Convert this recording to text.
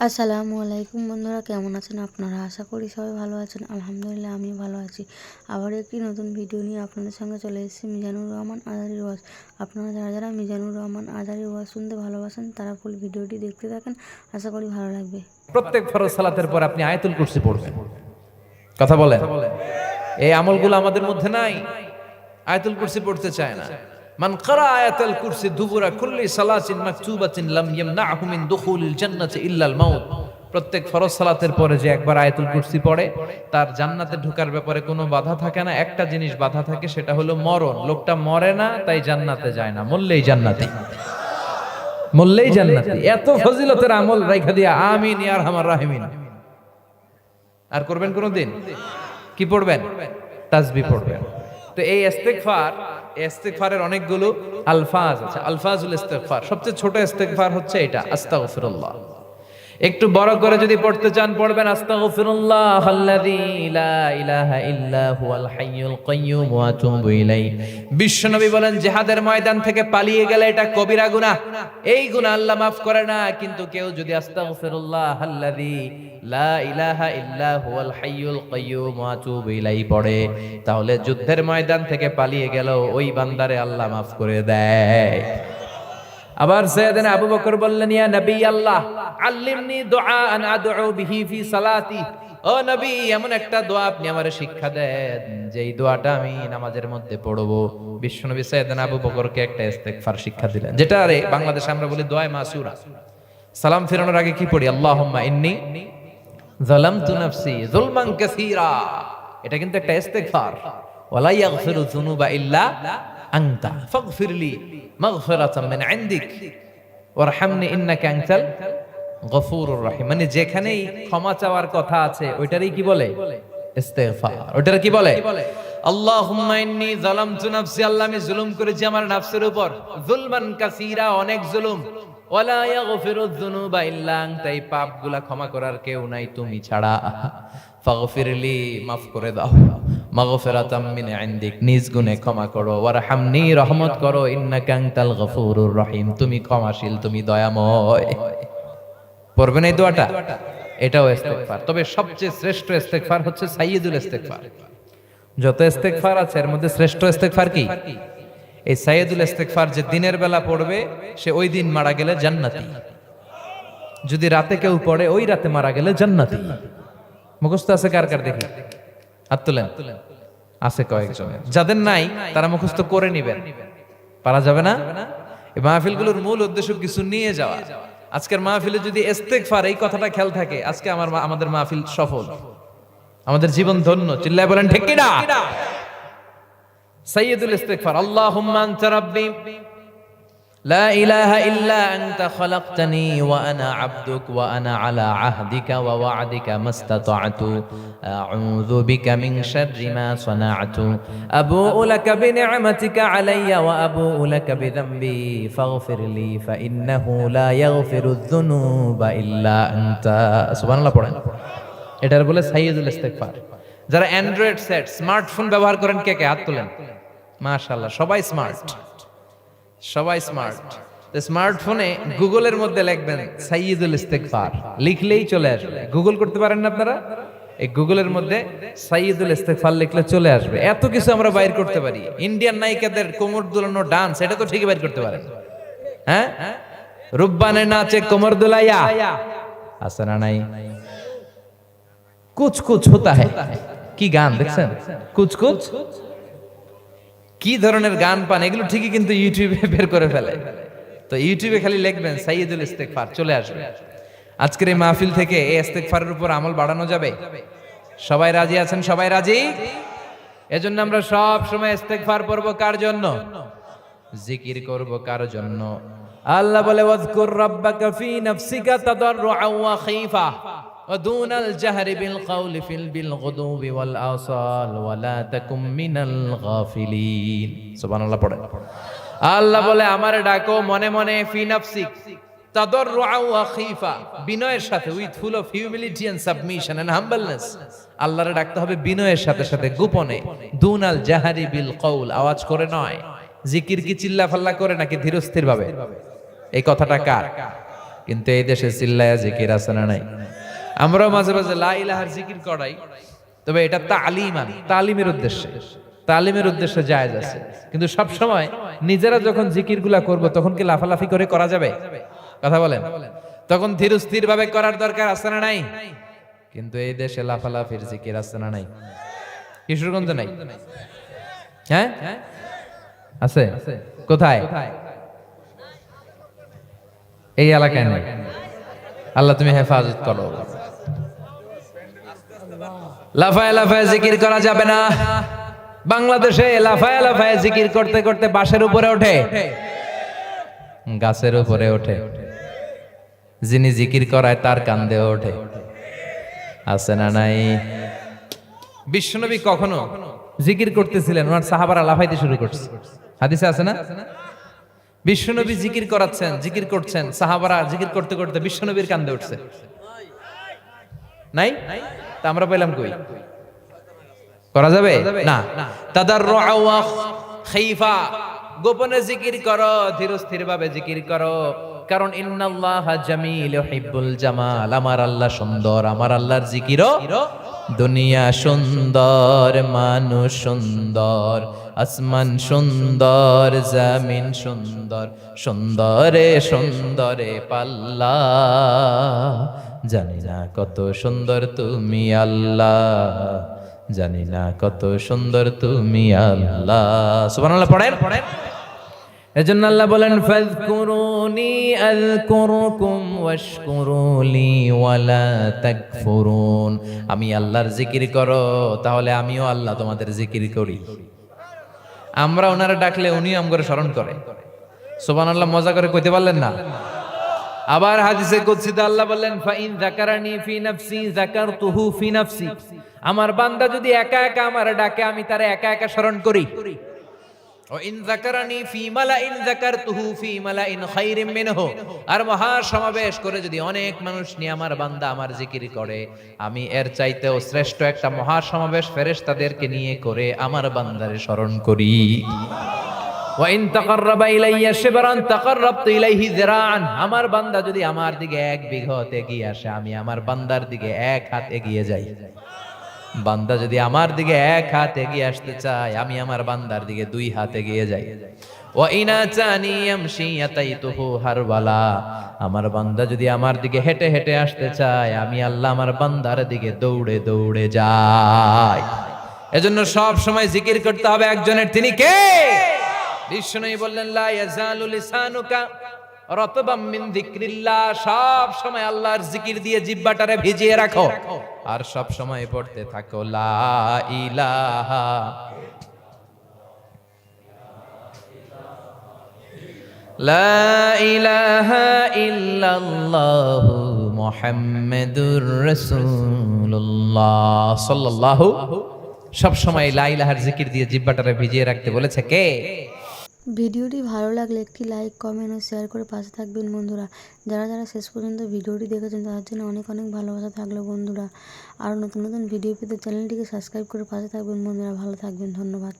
আসসালামু আলাইকুম বন্ধুরা, কেমন আছেন আপনারা? আশা করি সবাই ভালো আছেন। আলহামদুলিল্লাহ আমি ভালো আছি। আবার একটি নতুন ভিডিও নিয়ে আপনাদের সঙ্গে চলে এসেছি মিজানুর রহমান আজহারীর ওয়াজ। আপনারা যারা যারা মিজানুর রহমান আজহারীর ওয়াজ শুনতে ভালোবাসেন তারা ফুল ভিডিওটি দেখতে থাকেন, আশা করি ভালো লাগবে। প্রত্যেক ফরজ সালাতের পর আপনি আয়াতুল কুরসি পড়বেন। কথা বলেন, এই আমলগুলো আমাদের মধ্যে নাই। আয়াতুল কুরসি পড়তে চায় না। মান ক্বারা আয়াতুল কুরসি দুবুরা কুল্লি সালাতিন মাকতুবাতিন লাম ইয়ামনাহু মিন দুখুলিল জান্নাতি ইল্লাল মাউত। প্রত্যেক ফরজ সালাতের পরে যে একবার আয়াতুল কুরসি পড়ে তার জান্নাতে ঢোকার ব্যাপারে কোনো বাধা থাকে না। একটা জিনিস বাধা থাকে, সেটা হলো মরণ। লোকটা মরে না, তাই জান্নাতে যায় না, মরলেই জান্নাতি, মরলেই জান্নাতি। এত ফজিলতের আমল রাইখা দিয়া আমিন ইয়া আরহামার রাহিমিন আর করবেন কোনদিন? কি পড়বেন? তাসবিহ পড়বেন। তো এই ইস্তেগফারের অনেকগুলো আলফাজ আছে। আলফাজুল ইস্তেগফার, সবচেয়ে ছোট ইস্তেগফার হচ্ছে এটা, আস্তাগফিরুল্লাহ। একটু বড় করে যদি পড়তে চান পড়বেন আস্তাগফিরুল্লাহ আল্লাযী লা ইলাহা ইল্লা হুয়াল হাইয়ুল কাইয়্যুম ওয়া আতুবু ইলাইহি। বিশ্বনবী বলেন জিহাদের ময়দান থেকে পালিয়ে গেলে এটা কবিরা গুনাহ, এই গুনাহ আল্লাহ মাফ করে না। কিন্তু কেউ যদি আস্তাগফিরুল্লাহ আল্লাযী লা ইলাহা ইল্লা হুয়াল হাইয়ুল কাইয়্যুম ওয়া আতুবু ইলাইহি পড়ে, তাহলে যুদ্ধের ময়দান থেকে পালিয়ে গেল ওই বান্দারে আল্লাহ মাফ করে দেয়। আবার সাইয়েদনা আবু বকর বললেন, ইয়া নবী আল্লাহ আল্লিমনি দুআআন আদউ বিহি ফি সালাতি। ও নবী, এমন একটা দোয়া আপনি আমারে শিক্ষা দেন যেই দোয়াটা আমি নামাজের মধ্যে পড়ব। বিশ্বনবী সাইয়েদনা আবু বকরকে একটা ইস্তেগফার শিক্ষা দিলেন, যেটা আরে বাংলাদেশে আমরা বলি দোয়া মাসুরা। সালাম ফেরানোর আগে কি পড়ি? আল্লাহুম্মা ইন্নী যালামতু নাফসি যুলমান কাসীরা। এটা কিন্তু একটা ইস্তেগফার। ওয়ালা ইয়াগফিরু যুনুবা ইল্লা আনতা ফাগফিরলি মাগফিরাতাম মিন ইনদিক ওয়ারহামনি ইন্নাকা আনতাল গফুরুর রহিম। মানে যেখানেই ক্ষমা চাওয়ার কথা আছে ওইটারই কি বলে? ইস্তেগফার। ওইটার কি বলে? আল্লাহুম্মা ইন্নী যালামতু নাফসি, আল্লাহ আমি জুলুম করেছি আমার নফসের উপর, যুলমান কাসীরা, অনেক জুলুম। ওয়ালা ইয়াগফিরু যুনুবা ইল্লা আনতা, এই পাপগুলা ক্ষমা করার কেউ নাই তুমি ছাড়া। ফাগফিরলি, মাফ করে দাও। মাগফিরাতাম মিন ইনদিক, নিজ গুণে ক্ষমা করো। ওয়ারহামনি, রহমত করো। ইন্নাকা আনতাল গফুরুর রহিম, তুমি ক্ষমাশীল, তুমি দয়াময়। পড়বেন এই দোয়াটা, এটাও ইস্তেগফার। তবে সবচেয়ে শ্রেষ্ঠ ইস্তেগফার হচ্ছে সাইয়্যিদুল ইস্তেগফার। যত ইস্তেগফার আছে এর মধ্যে শ্রেষ্ঠ ইস্তেগফার কি? এই সাইয়্যিদুল ইস্তেগফার যে দিনের বেলা পড়বে সে ওই দিন মারা গেলে জান্নাতি। যদি রাতে কেউ পড়ে ওই রাতে মারা গেলে জান্নাতি। মুখস্থ আছে কার কার দেখি? হাত তুলেন। আছে কয়েকজনের। যাদের নাই তারা মুখস্থ করে নিবেন, পারা যাবে না। এই মাহফিলগুলোর মূল উদ্দেশ্য কিছু নিয়ে যাওয়া। আজকের মাহফিলে যদি ইস্তেগফার এই কথাটা খেয়াল থাকে, আজকে আমাদের মাহফিল সফল, আমাদের জীবন ধন্য। চিল্লায় বলেন ঠিক কি না? সাইয়্যিদুল ইস্তেগফার, আল্লাহুম্মা আনতা রাব্বি লা ইলাহা ইল্লা আনতা খালাকতানি ওয়া আনা আবদুক ওয়া আনা আলা আহদিকা ওয়া ওয়া'দিকা মাস্তাতা'তু আউযু বিকা মিন শাররি মা সানা'তু আবুউ লাকা বিনি'মাতিকা আলাইয়া ওয়া আবুউ লাকা বিযামবি ফাগফিরলি ফা ইন্নাহু লা ইয়াগফিরুয যুনুবা ইল্লা আনতা। সুবহানাল্লাহ পড়েন। এটার বলে সাইয়্যিদুল ইস্তেগফার। যারা অ্যান্ড্রয়েড সেট স্মার্টফোন ব্যবহার করেন কে কে? হাত তোলেন। মাশাআল্লাহ, সবাই স্মার্ট, সবাই স্মার্ট। স্মার্টফোনে গুগলের মধ্যে লিখবেন সাইয়্যিদুল ইস্তেগফার, লিখলেই চলে আসবে। গুগল করতে পারেন না আপনারা? এই গুগলের মধ্যে সাইয়্যিদুল ইস্তেগফার লিখলে চলে আসবে। এত কিছু আমরা বাইর করতে পারি। ইন্ডিয়ান নায়িকাদের কোমর দুলানো ডান্স, এটা তো ঠিকই বাইর করতে পারেন। হ্যাঁ, রুব্বানে নাচে কোমর দুলাইয়া, আছে না নাই? কুছ কুছ হোতা হ্যায়, কি গান দেখছেন? কুছ কুছ, কি ধরনের গান পান, এগুলো ঠিকই কিন্তু ইউটিউবে বের করে ফেলে। তো ইউটিউবে খালি লিখবেন সাইয়্যিদুল ইস্তেগফার, চলে আসবে। আজকের এই মাহফিল থেকে এই ইস্তেগফারের উপর আমল বাড়ানো যাবে। সবাই রাজি আছেন? সবাই রাজি? এজন্য আমরা সব সময় ইস্তেগফার পড়ব কার জন্য? জিকির করব কার জন্য? আল্লাহ বলে ওয়াজকুর রাব্বাকা ফি নাফসিকা তাদাররুআন ওয়া খাইফা ওয়া দুনাল জাহরি বিল কওলি বিল গুদুবি ওয়াল আসাল ওয়া লা তাকুম মিনাল গাফিলিন। সুবহানাল্লাহ পড়েন। আল্লাহ বলে আমারে ডাকো মনে মনে, ফি নাফসিক তাদাররুআন ওয়া খাইফা, বিনয়ের সাথে, with full of humility and submission and humbleness. আল্লাহরে ডাকতে হবে বিনয়ের সাথে সাথে, গোপনে। দুনাল জাহরি বিল কওল, আওয়াজ করে নয়। জিকির কি চিল্লা ফাল্লা করে নাকি ধীরস্থির ভাবে? এই কথাটা কার? কিন্তু এই দেশে চিল্লায়া জিকির আছে না নাই? আমরাও মাঝে মাঝে লা ইলাহার জিকির করাই, তবে এটা তালিমের উদ্দেশ্যে, তালিমের উদ্দেশ্যে জায়েজ আছে। কিন্তু সব সময় নিজেরা যখন জিকিরগুলা করব তখন কি লাফালাফি করে করা যাবে? কথা বলেন। তখন ধীর স্থির ভাবে করার দরকার আছে না নাই? কিন্তু এই দেশে লাফালাফির জিকির আছে না নাই? কিশোরগঞ্জে নাই? হ্যাঁ আছে। কোথায়? এই এলাকায় নাই। আল্লাহ তুমি হেফাজত করো। লাফায় লাফায় জিকির করা যাবে না। বাংলাদেশে লাফায় লাফায় জিকির করতে করতে বাঁশের উপরে ওঠে, গাছের উপরে ওঠে, যিনি জিকির করায় তার কান্দে ওঠে। আছে না নাই? বিশ্বনবী কখনো জিকির করতেছিলেন, ওনার সাহাবারা লাফাইতে শুরু করছে। হাদিসে আছে না? বিশ্বনবী জিকির করাচ্ছেন, জিকির করছেন, সাহাবারা জিকির করতে করতে বিশ্বনবীর কান্দে উঠছে। নাই? তা আমরা পেলাম কই? করা যাবে না। তাদাররুআ ওয়া খাইফা, গোপনে জিকির করো, ধীর স্থির ভাবে জিকির করো। কারণ ইন্নাল্লাহা জামিল ইউহিব্বুল জামাল, আমার আল্লাহ সুন্দর, আমার আল্লাহর জিকিরও দুনিয়া সুন্দর, মানুষ সুন্দর, আসমান সুন্দর, জমিন সুন্দর, সুন্দরে সুন্দরে পাল্লা, জানি না কত সুন্দর তুমি আল্লাহ, জানি না কত সুন্দর তুমি আল্লাহ। সুবহানাল্লাহ পড়েন। এজন্য আল্লাহ বলেন ফাযকুরুনি আযকুরুকুম ওয়াশকুরুলি ওয়ালা তাকফুরুন, আমি আল্লাহর জিকির করো, তাহলে আমিও আল্লাহ তোমাদের জিকির করি। আমরা ওনারা ডাকলে উনিও আমগরে স্মরণ করে। সুবহানাল্লাহ মজা করে কইতে পারলেন না? আবার হাদিসে কুদসিতে আল্লাহ বললেন ফাইন যাকারানি ফি নাফসি যাকারতুহু ফি নাফসি, আমার বান্দা যদি একা একা আমার ডাকে আমি তারে একা একা স্মরণ করি। ও ইন যাকারানি ফি মালাইন যাকারতুহু ফি মালাইন খায়রিম মিনহু, আর মহা সমাবেশ করে যদি অনেক মানুষ নিয়ে আমার বান্দা আমার জিকির করে, আমি এর চাইতেও শ্রেষ্ঠ একটা মহা সমাবেশ ফেরেশতাদেরকে নিয়ে করে আমার বান্দারে স্মরণ করি। ওয়া ইন তাকাররাবা ইলাইয়া শিবরান তাকাররাবতু ইলাইহি যিরাআন, আমার বান্দা যদি আমার দিকে এক বিঘত এগিয়ে আসে আমি আমার বান্দার দিকে এক হাত এগিয়ে যাই। বান্দা যদি আমার দিকে এক হাত এগিয়ে আসতে চায় আমি আমার বান্দার দিকে দুই হাত এগিয়ে যাই। ওয়া ইনা চানি ইয়ামশি ইয়াতাইতুহু হারওয়ালা, আমার বান্দা যদি আমার দিকে হেঁটে হেঁটে আসতে চায় আমি আল্লাহ আমার বান্দার দিকে দৌড়ে দৌড়ে যাই। এজন্য সব সময় জিকির করতে হবে একজনের, তিনি কে? বিষ্ণু বললেন লা ইয়াজালু লিসানুকা রাতবাম মিন যিকরিল্লাহ, সব সময় আল্লাহর জিকির দিয়ে জিহ্বাটারে ভিজিয়ে রাখো আর সব সময় পড়তে থাকো লা ইলাহা লা ইলাহা ইল্লাল্লাহু মুহাম্মাদুর রাসূলুল্লাহ সাল্লাল্লাহু। সব সময় লা ইলাহার জিকির দিয়ে জিহ্বাটারে ভিজিয়ে রাখতে বলেছে কে? ভিডিওটি ভালো লাগলে একটি লাইক, কমেন্ট ও শেয়ার করে পাশে থাকবেন বন্ধুরা। যারা যারা শেষ পর্যন্ত ভিডিওটি দেখেছেন তাদের জন্য অনেক অনেক ভালোবাসা থাকলো বন্ধুরা। আর নতুন নতুন ভিডিও পেতে চ্যানেলটিকে সাবস্ক্রাইব করে পাশে থাকবেন বন্ধুরা। ভালো থাকবেন, ধন্যবাদ।